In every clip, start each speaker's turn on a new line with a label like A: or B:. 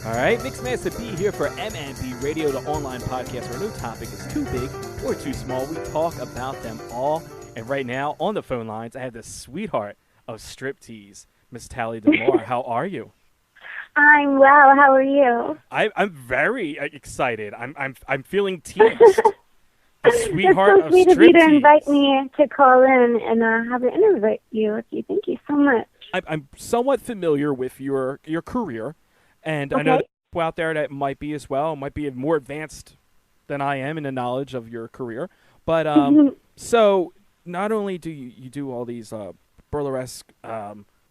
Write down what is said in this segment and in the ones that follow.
A: All right, Mixed Master B here for MMB Radio, the online podcast where no topic is too big or too small. We talk about them all. And right now, on the phone lines, I have the sweetheart of striptease, Miss Tali De'Mar. How are you?
B: I'm well. How are you?
A: I'm very excited. I'm feeling teased. The sweetheart
B: It's so sweet of you to
A: striptease.
B: invite me to call in and have an interview with you. Thank you so much.
A: I'm somewhat familiar with your career, and I know that people out there that might be as well, might be more advanced than I am in the knowledge of your career. But so not only do you do all these burlesque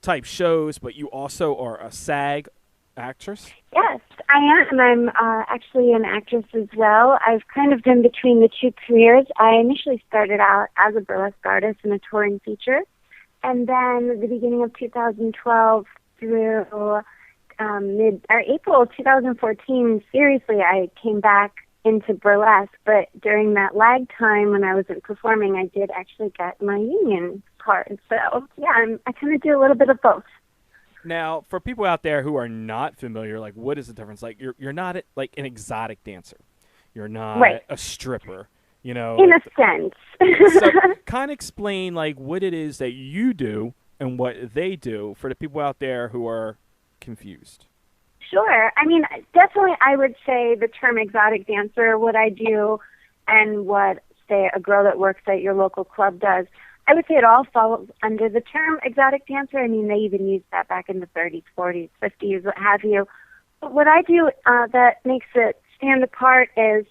A: type shows, but you also are a SAG actress?
B: Yes, I am. I'm actually an actress as well. I've kind of been between the two careers. I initially started out as a burlesque artist in a touring feature, and then at the beginning of 2012 through April 2014, seriously, I came back into burlesque. But during that lag time when I wasn't performing, I did actually get my union card. So yeah, I kind of do a little bit of both.
A: Now, for people out there who are not familiar, like, what is the difference? Like, you're not like an exotic dancer. You're not a stripper, you know.
B: In a sense.
A: So kind of explain, like, what it is that you do and what they do for the people out there who are confused.
B: Sure. I mean, definitely I would say the term exotic dancer, what I do and what, say, a girl that works at your local club does, I would say it all falls under the term exotic dancer. I mean, they even used that back in the 30s, 40s, 50s, what have you. But what I do that makes it stand apart is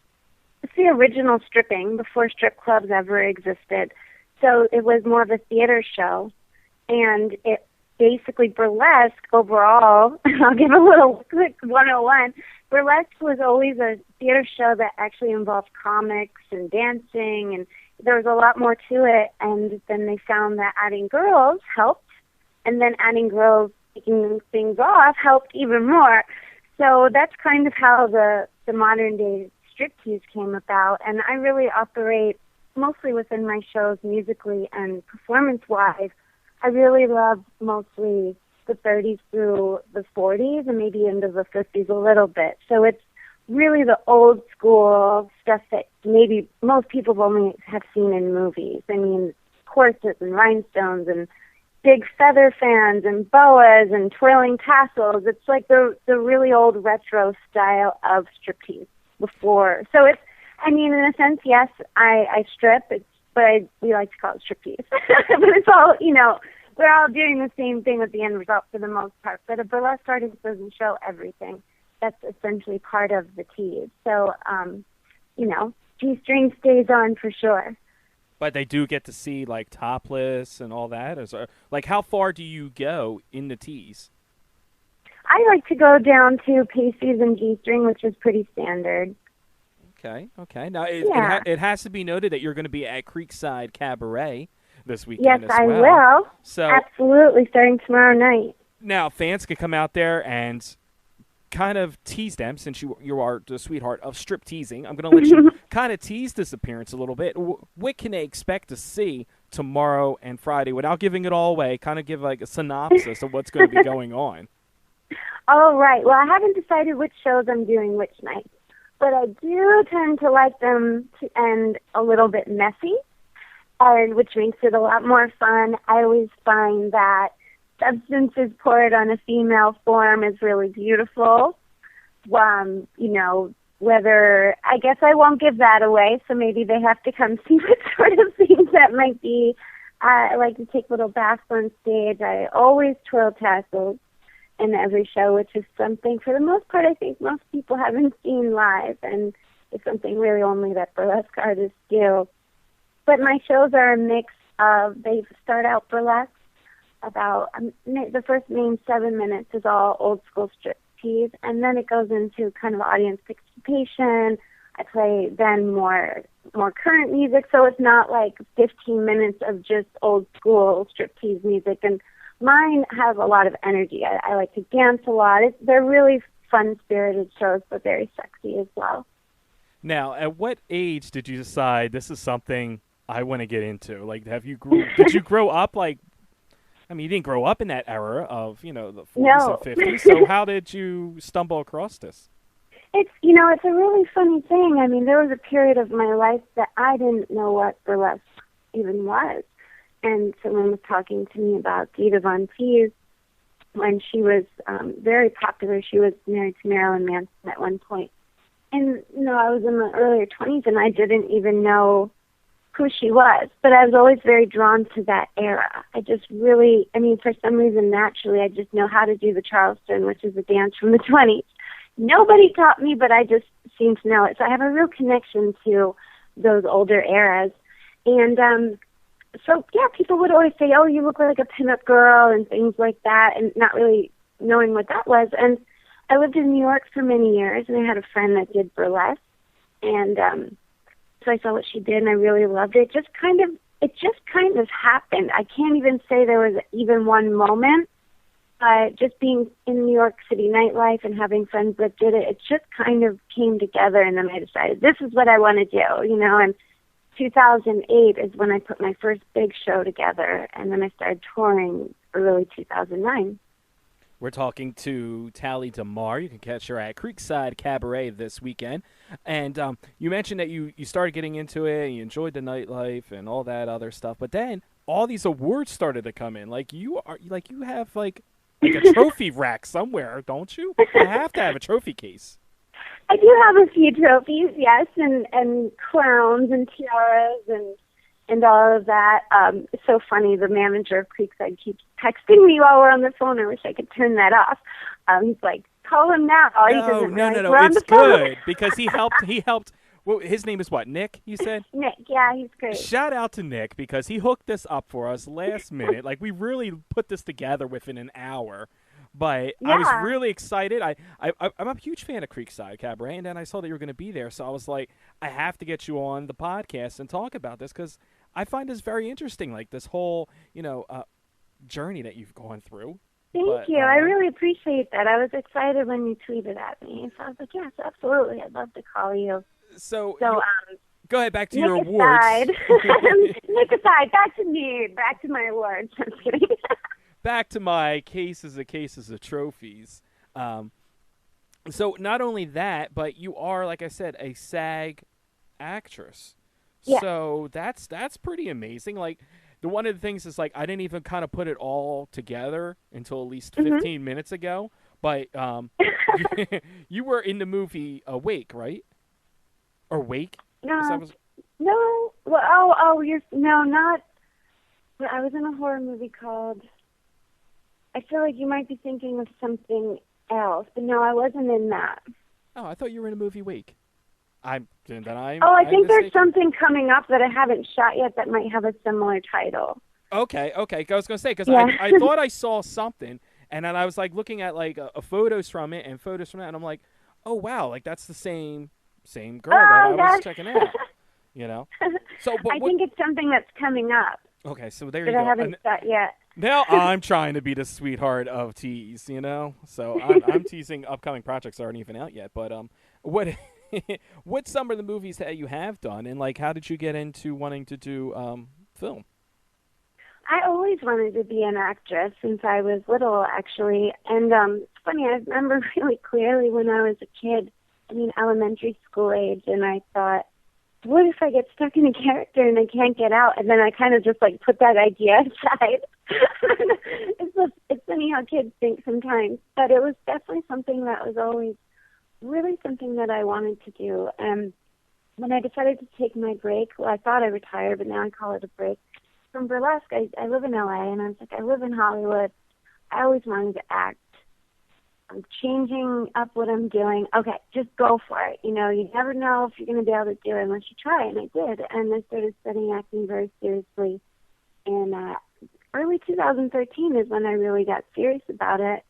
B: it's the original stripping before strip clubs ever existed. So it was more of a theater show, and it basically burlesque overall. I'll give a little quick 101. Burlesque was always a theater show that actually involved comics and dancing, and there was a lot more to it, and then they found that adding girls helped, and then adding girls taking things off helped even more. So that's kind of how the modern-day striptease came about, and I really operate mostly within my shows musically and performance-wise. I really love mostly the 30s through the 40s and maybe into the 50s a little bit. So it's really the old school stuff that maybe most people only have seen in movies. I mean, corsets and rhinestones and big feather fans and boas and twirling tassels. It's like the really old retro style of striptease before. So it's, I mean, in a sense, yes, I strip, but we like to call it striptease. But it's all, you know, we're all doing the same thing with the end result for the most part. But a burlesque artist doesn't show everything. That's essentially part of the tease. So, you know, G-string stays on for sure.
A: But they do get to see, like, topless and all that? Like, how far do you go in the tease?
B: I like to go down to pasties and G-string, which is pretty standard.
A: Okay. Now, it has to be noted that you're going to be at Creekside Cabaret this weekend
B: yes,
A: as well.
B: Yes, I will.
A: So,
B: absolutely, starting tomorrow night.
A: Now, fans can come out there and kind of tease them, since you are the sweetheart of strip teasing. I'm going to let you kind of tease this appearance a little bit. What can they expect to see tomorrow and Friday without giving it all away? Kind of give like a synopsis of what's going to be going on.
B: All right. Well, I haven't decided which shows I'm doing which night, but I do tend to like them to end a little bit messy, and which makes it a lot more fun. I always find that substances poured on a female form is really beautiful. You know, whether, I guess I won't give that away, so maybe they have to come see what sort of things that might be. I like to take little baths on stage. I always twirl tassels in every show, which is something, for the most part, I think most people haven't seen live, and it's something really only that burlesque artists do. But my shows are a mix of, they start out burlesque, about the first main 7 minutes is all old school striptease, and then it goes into kind of audience participation. I play then more current music, so it's not like 15 minutes of just old school striptease music. And mine have a lot of energy. I like to dance a lot. They're really fun-spirited shows, but very sexy as well.
A: Now, at what age did you decide this is something I want to get into? Like, did you grow up like I mean, you didn't grow up in that era of, the 40s
B: No.
A: and 50s, so how did you stumble across this?
B: It's a really funny thing. I mean, there was a period of my life that I didn't know what burlesque even was. And someone was talking to me about Dita Von Teese when she was very popular. She was married to Marilyn Manson at one point. And, I was in my earlier 20s, and I didn't even know who she was. But I was always very drawn to that era. I just really, for some reason, naturally, I just know how to do the Charleston, which is a dance from the 20s. Nobody taught me, but I just seem to know it. So I have a real connection to those older eras. And so, people would always say, oh, you look like a pinup girl and things like that, and not really knowing what that was. And I lived in New York for many years, and I had a friend that did burlesque. And so I saw what she did, and I really loved it. It just kind of happened. I can't even say there was even one moment. Just being in New York City nightlife and having friends that did it, it just kind of came together, and then I decided this is what I want to do, and 2008 is when I put my first big show together, and then I started touring early 2009.
A: We're talking to Tali De'Mar. You can catch her at Creekside Cabaret this weekend. And you mentioned that you started getting into it, and you enjoyed the nightlife and all that other stuff, but then all these awards started to come in. You have a trophy rack somewhere, don't you? You have to have a trophy case.
B: I do have a few trophies, yes, and crowns and tiaras and all of that. It's so funny. The manager of Creekside keeps texting me while we're on the phone. I wish I could turn that off. He's like, call him now.
A: No. It's good because he helped. Well, his name is what? Nick, you said?
B: Nick, yeah, he's great.
A: Shout out to Nick because he hooked this up for us last minute. We really put this together within an hour. But yeah. I was really excited. I'm a huge fan of Creekside Cabaret, and then I saw that you were going to be there. So I was like, I have to get you on the podcast and talk about this because I find this very interesting, this whole, journey that you've gone through.
B: Thank you. I really appreciate that. I was excited when you tweeted at me. So I was like, yes, absolutely. I'd love to call you.
A: So go ahead, back to
B: Nick
A: your awards.
B: Nick aside, back to me, back to my awards. I'm kidding.
A: Back to my cases of trophies. So not only that, but you are, like I said, a SAG actress. Yeah. So that's pretty amazing. One of the things is I didn't even kind of put it all together until at least 15 minutes ago. But you were in the movie Awake, right? Or Wake?
B: No. No. Well, not. But I was in a horror movie called. I feel like you might be thinking of something else, but no, I wasn't in that.
A: Oh, I thought you were in a movie Wake. I think
B: there's something coming up that I haven't shot yet that might have a similar title.
A: Okay. I was going to say, because I thought I saw something, and then I was looking at photos from it and photos from that, and I'm like, oh wow, that's the same girl that I was checking out. So
B: I think it's something that's coming up.
A: Okay, so there you go.
B: I haven't shot yet.
A: Now I'm trying to be the sweetheart of tease, So I'm teasing upcoming projects that aren't even out yet. But what's some of the movies that you have done, and how did you get into wanting to do film?
B: I always wanted to be an actress since I was little, actually. And it's funny, I remember really clearly when I was a kid, elementary school age, and I thought, what if I get stuck in a character and I can't get out? And then I kind of just put that idea aside. It's funny how kids think sometimes, but it was definitely something that was always really something that I wanted to do. And when I decided to take my break, well, I thought I retired, but now I call it a break from burlesque. I live in LA, and I was like, I live in Hollywood. I always wanted to act. I'm changing up what I'm doing. Okay, just go for it. You never know if you're going to be able to do it unless you try, and I did. And I started studying acting very seriously. And early 2013 is when I really got serious about it,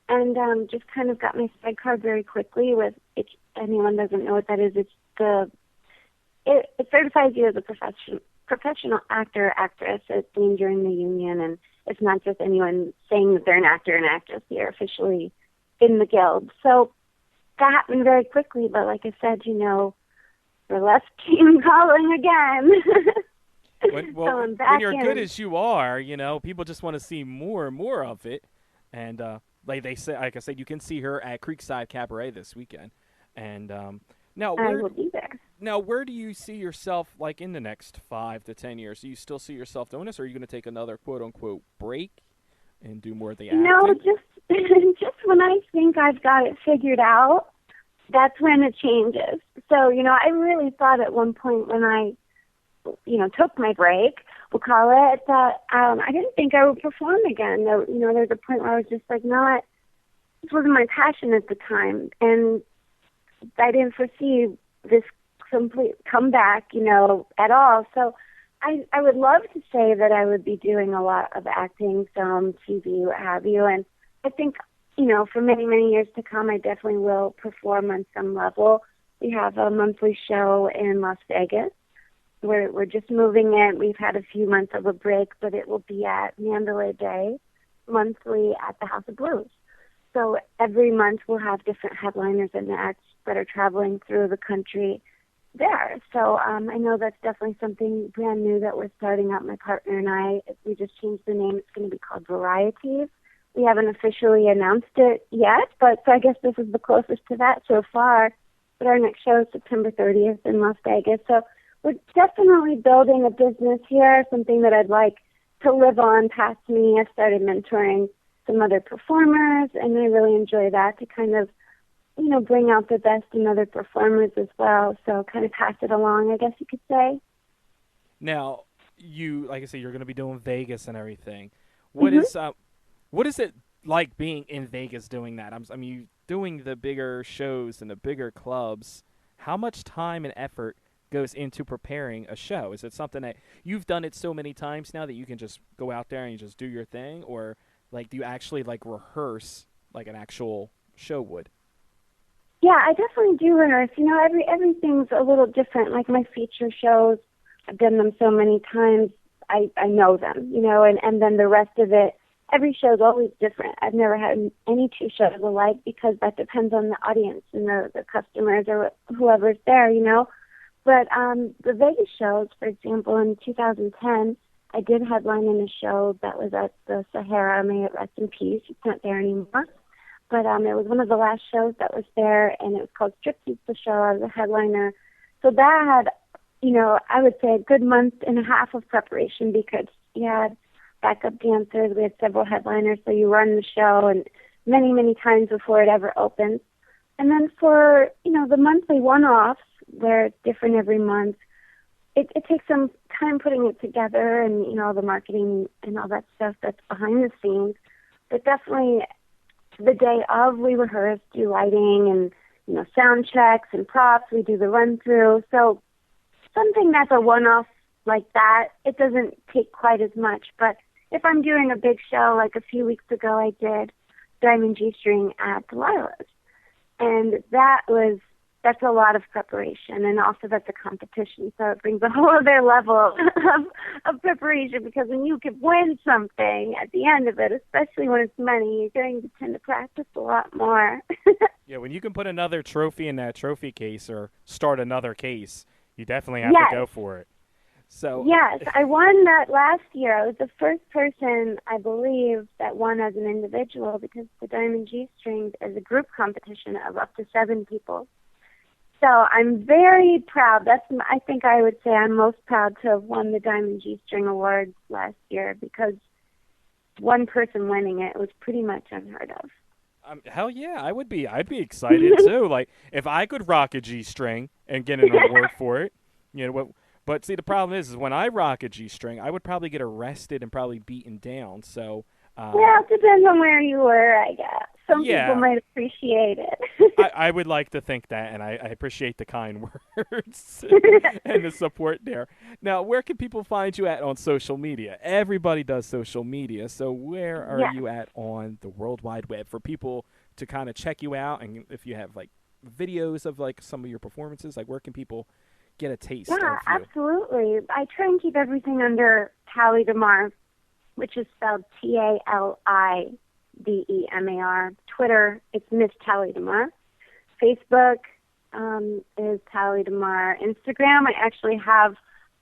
B: and just kind of got my SAG card very quickly. If anyone doesn't know what that is, it certifies you as a professional actor or actress. It means you're in the union, and it's not just anyone saying that they're an actor and actress. You're officially in the guild. So that happened very quickly, but like I said, burlesque came calling again.
A: When you're good as you are, people just want to see more and more of it. And like I said, you can see her at Creekside Cabaret this weekend. And now,
B: I will be there.
A: Now, where do you see yourself, like, in the next 5 to 10 years? Do you still see yourself doing this, or are you going to take another quote-unquote break and do more of the acting?
B: No, just when I think I've got it figured out, that's when it changes. So, I really thought at one point when I, took my break, we'll call it, that I didn't think I would perform again. There's a point where I was just like, this wasn't my passion at the time, and I didn't foresee this complete comeback, at all. So I would love to say that I would be doing a lot of acting, film, TV, what have you. And I think, for many, many years to come, I definitely will perform on some level. We have a monthly show in Las Vegas. We're just moving it. We've had a few months of a break, but it will be at Mandalay Bay, monthly at the House of Blues. So every month we'll have different headliners and acts that are traveling through the country there. So I know that's definitely something brand new that we're starting up, my partner and I. We just changed the name. It's going to be called Variety. We haven't officially announced it yet, but so I guess this is the closest to that so far. But our next show is September 30th in Las Vegas. So we're definitely building a business here, something that I'd like to live on past me. I've started mentoring some other performers, and I really enjoy that, to kind of bring out the best in other performers as well. So kind of pass it along, I guess you could say.
A: Now, like I said, you're going to be doing Vegas and everything. What is it like being in Vegas doing that? I mean, doing the bigger shows and the bigger clubs. How much time and effort goes into preparing a show? Is it something that you've done it so many times now that you can just go out there and you just do your thing, or like do you actually rehearse like an actual show would?
B: Yeah, I definitely do rehearse. Everything's a little different. Like my feature shows, I've done them so many times, I know them, and then the rest of it, every show is always different. I've never had any two shows alike, because that depends on the audience and the customers or whoever's there, But the Vegas shows, for example, in 2010, I did headline in a show that was at the Sahara, may it rest in peace. It's not there anymore. But it was one of the last shows that was there, and it was called Striptease, the show. I was a headliner. So that had, I would say a good month and a half of preparation, because you had backup dancers. We had several headliners, so you run the show and many, many times before it ever opens. And then for, the monthly one-offs, where it's different every month, it takes some time putting it together and, the marketing and all that stuff that's behind the scenes. But definitely the day of, we rehearse, do lighting and, sound checks and props. We do the run-through. So something that's a one-off like that, it doesn't take quite as much. But if I'm doing a big show, like a few weeks ago I did Diamond G-String at Delilah's. And that's a lot of preparation, and also that's a competition, so it brings a whole other level of preparation, because when you can win something at the end of it, especially when it's money, you're going to tend to practice a lot more.
A: Yeah, when you can put another trophy in that trophy case or start another case, you definitely have to go for it. So
B: yes, I won that last year. I was the first person, I believe, that won as an individual, because the Diamond G-String is a group competition of up to 7 people. So I'm very proud. I think I would say I'm most proud to have won the Diamond G-String Awards last year, because one person winning it was pretty much unheard of.
A: Hell yeah, I would be. I'd be excited too. Like if I could rock a G-string and get an award for it, But see, the problem is when I rock a G-string, I would probably get arrested and probably beaten down. So.
B: Well, it depends on where you were, I guess. Some people might appreciate it.
A: I would like to think that, and I appreciate the kind words and the support there. Now, where can people find you at on social media? Everybody does social media, so where are you at on the World Wide Web for people to kind of check you out? And if you have, videos of, some of your performances, where can people get a taste of you?
B: Yeah, absolutely. I try and keep everything under Tali De'Mar, which is spelled Tali De'Mar. Twitter, it's Miss Tali De'Mar. Facebook is Tali De'Mar. Instagram, I actually have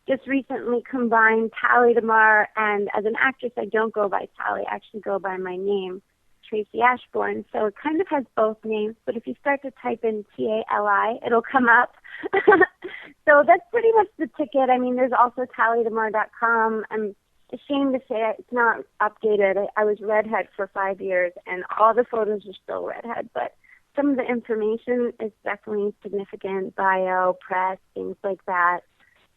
B: just recently combined Tali De'Mar, and as an actress, I don't go by Tali. I actually go by my name, Tracy Ashbourne. So it kind of has both names, but if you start to type in Tali, it'll come up. So that's pretty much the ticket. I mean, there's also TaliDe'Mar.com. I'm ashamed to say it's not updated. I was redhead for 5 years, and all the photos are still redhead, but some of the information is definitely significant, bio, press, things like that.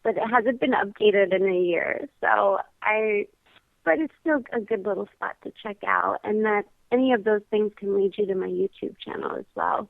B: But it hasn't been updated in a year. But it's still a good little spot to check out, and that any of those things can lead you to my YouTube channel as well.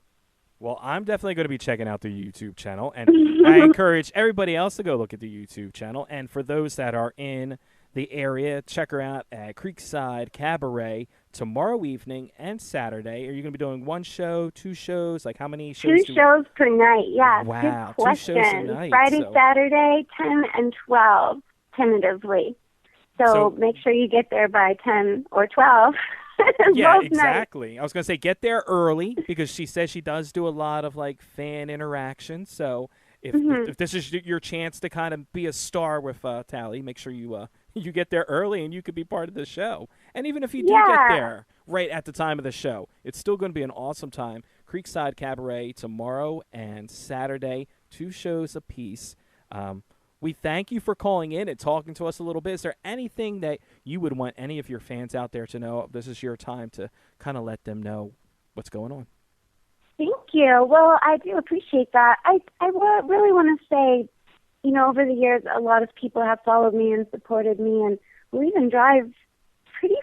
A: Well, I'm definitely going to be checking out the YouTube channel, and I encourage everybody else to go look at the YouTube channel. And for those that are in the area, check her out at Creekside Cabaret tomorrow evening and Saturday. Are you going to be doing one show, two shows? Like how many shows?
B: Two shows per night, yeah.
A: Wow,
B: good question.
A: 2 shows a night.
B: Friday, Saturday, 10 and 12, tentatively. So make sure you get there by 10 or 12.
A: Yeah, exactly. Nights. I was going to say get there early because she says she does do a lot of like fan interaction. So if this is your chance to kind of be a star with Tali, make sure you get there early and you could be part of the show. And even if you do get there right at the time of the show, it's still going to be an awesome time. Creekside Cabaret tomorrow and Saturday, 2 shows apiece. We thank you for calling in and talking to us a little bit. Is there anything that you would want any of your fans out there to know? This is your time to kind of let them know what's going on.
B: Thank you. Well, I do appreciate that. I really want to say, you know, over the years, a lot of people have followed me and supported me, and will even drive pretty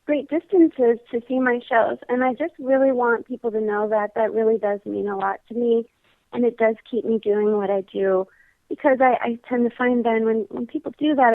B: great distances to see my shows. And I just really want people to know that that really does mean a lot to me, and it does keep me doing what I do. Because I tend to find then when people do that,